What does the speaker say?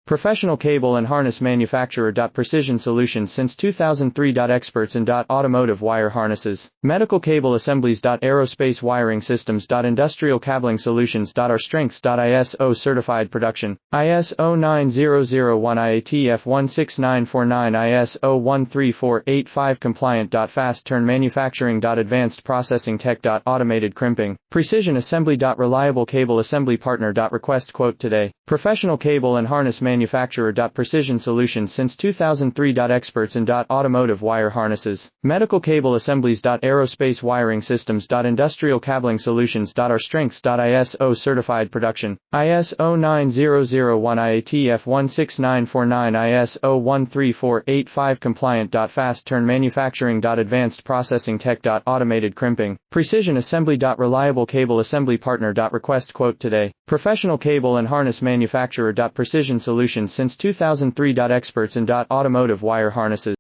Professional cable and harness manufacturer. Precision Solutions since 2003. Experts in automotive wire harnesses, medical cable assemblies. Aerospace wiring systems. Industrial cabling solutions. Our strengths. ISO certified production. ISO 9001 IATF 16949 ISO 13485 compliant. Fast turn manufacturing. Advanced processing tech. Automated crimping. Precision assembly. Reliable cable assembly partner. Request quote today. Professional cable and harness manufacturer. Precision Solutions since 2003. Experts in automotive wire harnesses, medical cable assemblies. Aerospace wiring systems. Industrial cabling solutions. Our strengths. ISO certified production. ISO 9001 IATF 16949 ISO 13485 compliant. Fast turn manufacturing. Advanced processing tech. Automated crimping. Precision assembly. Reliable cable assembly partner. Request quote today. Professional cable and harness manufacturer. Precision Solutions since 2003. Experts in automotive wire harnesses.